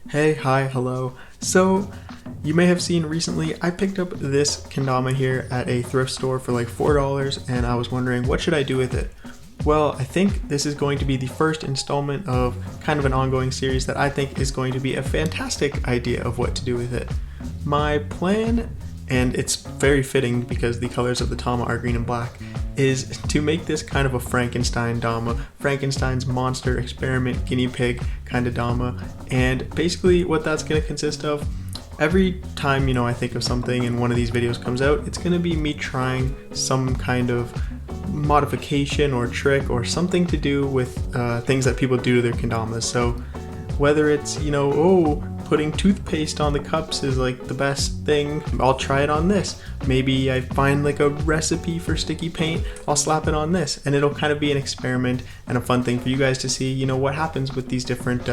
Hey, hi, hello. So, you may have seen recently I picked up this kendama here at a thrift store for like $4 and I was wondering what should I do with it? Well, I think this is going to be the first installment of kind of an ongoing series that I think is going to be a fantastic idea of what to do with it. My plan, and it's very fitting because the colors of the tama are green and black, is to make this kind of a Frankenstein dama, Frankenstein's monster experiment guinea pig kind of dama. And basically what that's going to consist of, every time I think of something and one of these videos comes out, it's going to be me trying some kind of modification or trick or something to do with things that people do to their kendamas. So whether it's putting toothpaste on the cups is like the best thing, I'll try it on this. Maybe I find like a recipe for sticky paint, I'll slap it on this, and it'll kind of be an experiment and a fun thing for you guys to see what happens with these different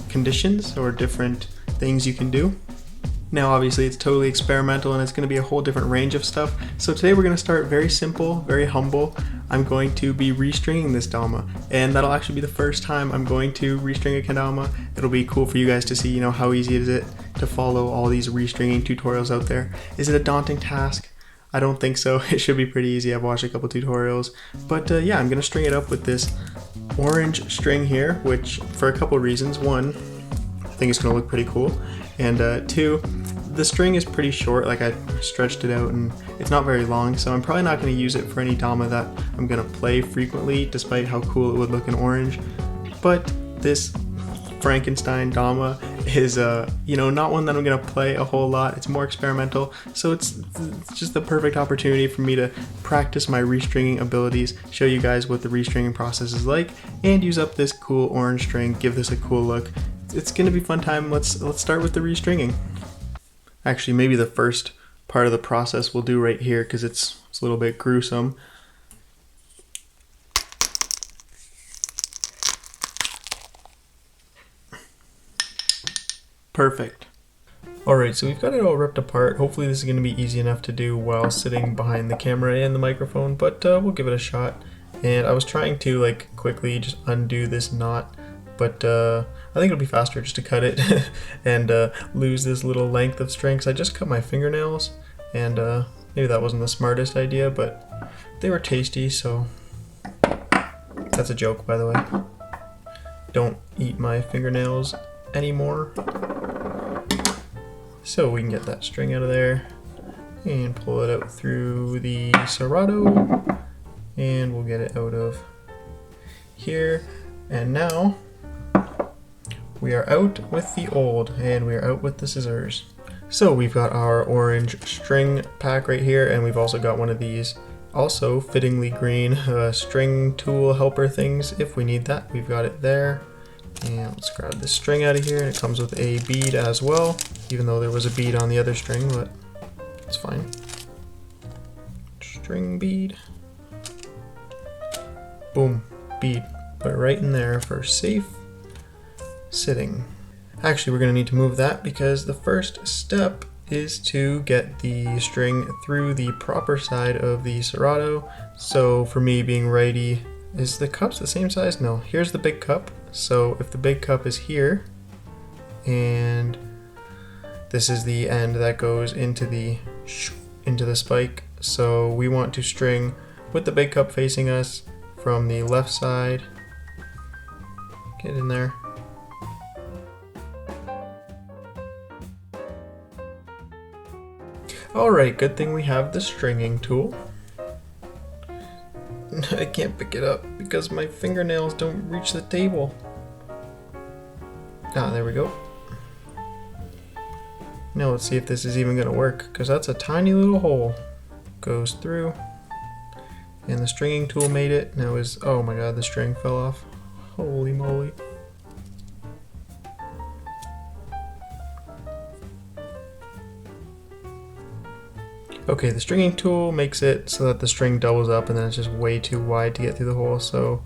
conditions or different things you can do. Now obviously it's totally experimental and it's going to be a whole different range of stuff. So today we're going to start very simple, very humble. I'm going to be restringing this dama, and that'll actually be the first time I'm going to restring a kendama. It'll be cool for you guys to see how easy is it to follow all these restringing tutorials out there. Is it a daunting task? I don't think so. It should be pretty easy. I've watched a couple tutorials, but yeah, I'm going to string it up with this orange string here, which for a couple reasons. One, I think it's going to look pretty cool, and two, the string is pretty short. Like I stretched it out and it's not very long, so I'm probably not going to use it for any dama that I'm going to play frequently, despite how cool it would look in orange. But this Frankenstein dama is not one that I'm going to play a whole lot. It's more experimental, so it's just the perfect opportunity for me to practice my restringing abilities, show you guys what the restringing process is like, and use up this cool orange string, give this a cool look. It's going to be a fun time. Let's start with the restringing. Actually, maybe the first part of the process we'll do right here because it's a little bit gruesome. Perfect. Alright, so we've got it all ripped apart. Hopefully this is going to be easy enough to do while sitting behind the camera and the microphone, but we'll give it a shot. And I was trying to quickly just undo this knot, but I think it'll be faster just to cut it and lose this little length of string. I just cut my fingernails, and maybe that wasn't the smartest idea, but they were tasty, so that's a joke, by the way. Don't eat my fingernails anymore. So we can get that string out of there and pull it out through the serrato, and we'll get it out of here. And now we are out with the old, and we are out with the scissors. So we've got our orange string pack right here, and we've also got one of these also fittingly green string tool helper things if we need that. We've got it there. And let's grab this string out of here, and it comes with a bead as well, even though there was a bead on the other string, but it's fine. String bead. Boom, bead. Put it right in there for safe sitting. Actually, we're going to need to move that because the first step is to get the string through the proper side of the serrato. So for me, being righty, is the cups the same size? No, here's the big cup. So if the big cup is here, and this is the end that goes into the spike, so we want to string with the big cup facing us from the left side. Get in there. Alright, good thing we have the stringing tool. I can't pick it up because my fingernails don't reach the table. Ah, there we go. Now let's see if this is even going to work, because that's a tiny little hole. Goes through. And the stringing tool made it. Now oh my god, the string fell off. Holy moly. Okay, the stringing tool makes it so that the string doubles up and then it's just way too wide to get through the hole, so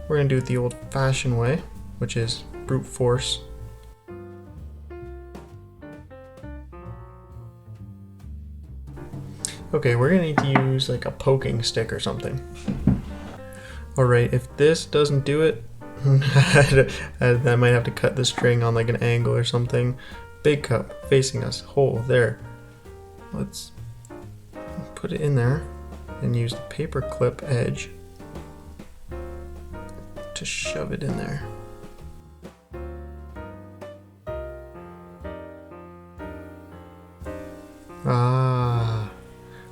we're going to do it the old-fashioned way, which is brute force. Okay, we're going to need to use like a poking stick or something. Alright, if this doesn't do it, I might have to cut the string on like an angle or something. Big cup facing us, hole there. Let's put it in there and use the paper clip edge to shove it in there.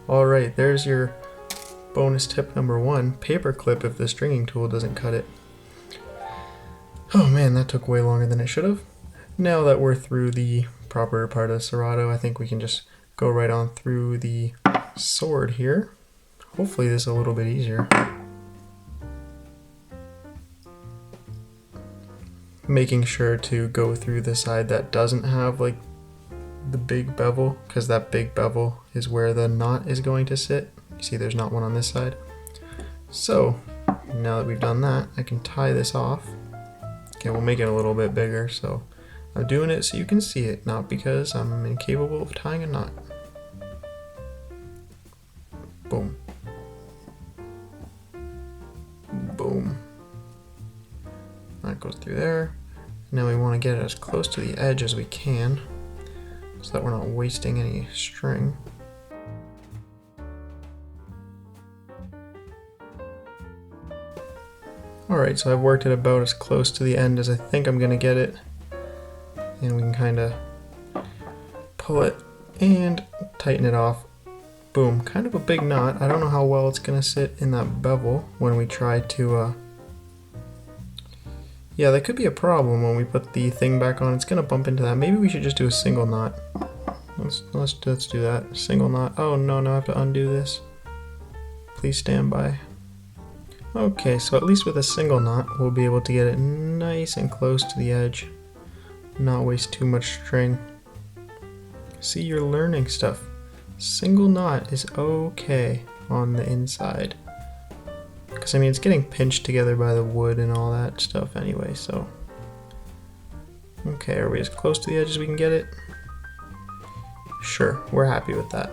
Alright, there's your bonus tip number 1, paper clip if the stringing tool doesn't cut it. Oh man, that took way longer than it should have. Now that we're through the proper part of serrato, I think we can just go right on through the sword here. Hopefully this is a little bit easier. Making sure to go through the side that doesn't have like the big bevel, because that big bevel is where the knot is going to sit. You see there's not one on this side. So now that we've done that, I can tie this off. Okay, we'll make it a little bit bigger, so I'm doing it so you can see it, not because I'm incapable of tying a knot. Boom. Boom. That goes through there. Now we want to get it as close to the edge as we can, so that we're not wasting any string. Alright, so I've worked it about as close to the end as I think I'm going to get it. And we can kind of pull it and tighten it off. Boom, kind of a big knot. I don't know how well it's going to sit in that bevel when we try to... Yeah, that could be a problem when we put the thing back on. It's going to bump into that. Maybe we should just do a single knot. Let's do that. Single knot. Oh no, now I have to undo this. Please stand by. Okay, so at least with a single knot, we'll be able to get it nice and close to the edge. Not waste too much string. See, you're learning stuff. Single knot is okay on the inside. Because, I mean, it's getting pinched together by the wood and all that stuff anyway, so. Okay, are we as close to the edge as we can get it? Sure, we're happy with that.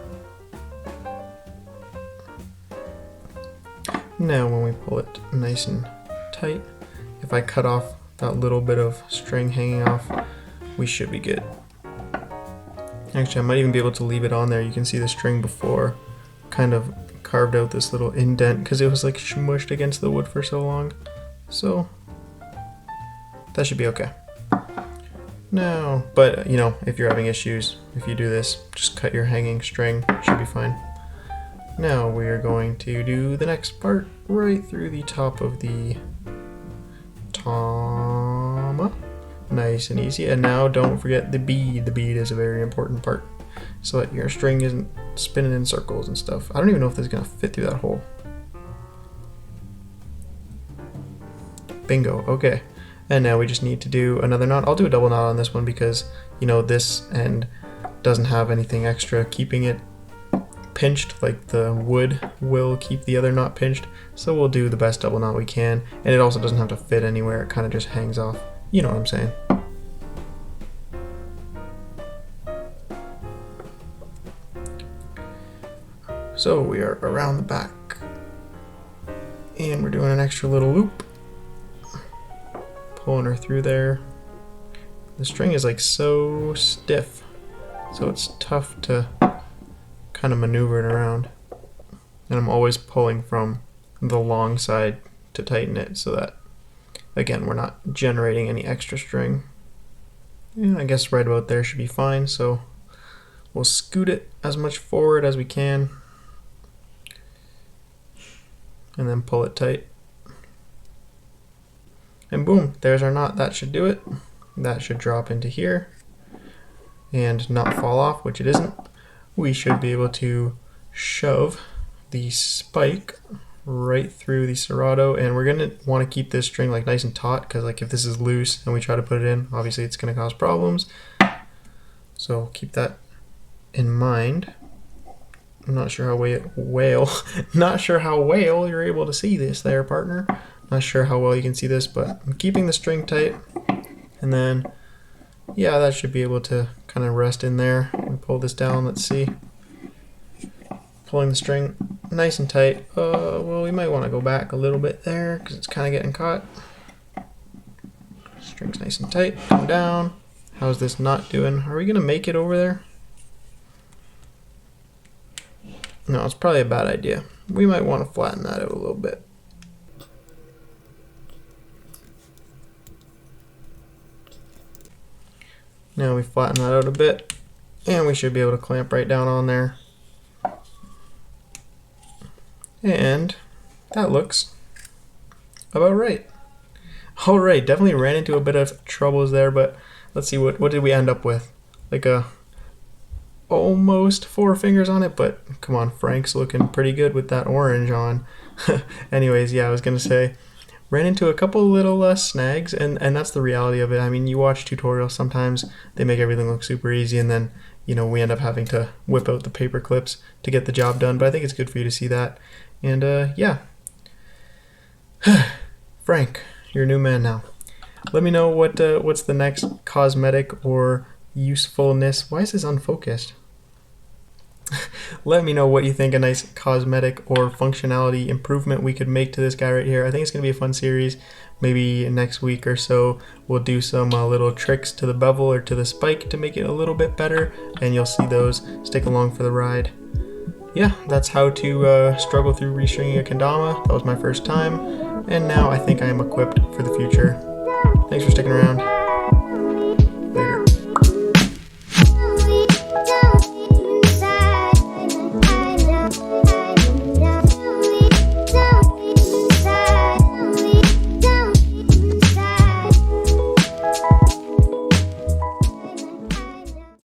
Now when we pull it nice and tight, if I cut off that little bit of string hanging off, we should be good. Actually, I might even be able to leave it on there. You can see the string before kind of carved out this little indent because it was like smushed against the wood for so long. So that should be okay. No, but you know, if you're having issues, if you do this, just cut your hanging string, should be fine. Now we are going to do the next part right through the top of the dama. Nice and easy. And now don't forget the bead. The bead is a very important part, so that your string isn't spinning in circles and stuff. I don't even know if this is gonna fit through that hole. Bingo, okay. And now we just need to do another knot. I'll do a double knot on this one because, you know, this end doesn't have anything extra keeping it pinched, like the wood will keep the other knot pinched. So we'll do the best double knot we can. And it also doesn't have to fit anywhere, it kind of just hangs off. You know what I'm saying. So we are around the back. And we're doing an extra little loop. Pulling her through there. The string is like so stiff, so it's tough to kind of maneuver it around. And I'm always pulling from the long side to tighten it so that, again, we're not generating any extra string. And I guess right about there should be fine, so we'll scoot it as much forward as we can and then pull it tight. And boom, there's our knot. That should do it. That should drop into here and not fall off, which it isn't. We should be able to shove the spike right through the serrato, and we're gonna want to keep this string like nice and taut, because like if this is loose and we try to put it in, obviously it's gonna cause problems. So keep that in mind. I'm not sure how not sure how well you're able to see this there, partner. Not sure how well you can see this, but I'm keeping the string tight, and then yeah, that should be able to kind of rest in there. We pull this down, let's see. Pulling the string nice and tight. Well, we might want to go back a little bit there because it's kind of getting caught. String's nice and tight. Come down. How's this knot doing? Are we gonna make it over there? No, it's probably a bad idea. We might want to flatten that out a little bit. Now we flatten that out a bit, and we should be able to clamp right down on there. And that looks about right. All right, definitely ran into a bit of troubles there, but let's see, what did we end up with? Like a almost 4 fingers on it, but come on, Frank's looking pretty good with that orange on. Anyways, yeah, I was gonna say, ran into a couple little snags, and that's the reality of it. I mean, you watch tutorials, sometimes they make everything look super easy, and then, you know, we end up having to whip out the paper clips to get the job done, but I think it's good for you to see that. And yeah. Frank, you're a new man now. Let me know what's the next cosmetic or usefulness. Why is this unfocused? Let me know what you think a nice cosmetic or functionality improvement we could make to this guy right here. I think it's going to be a fun series. Maybe next week or so we'll do some little tricks to the bevel or to the spike to make it a little bit better, and you'll see those. Stick along for the ride. Yeah, that's how to struggle through restringing a kendama. That was my first time, and now I think I am equipped for the future. Thanks for sticking around.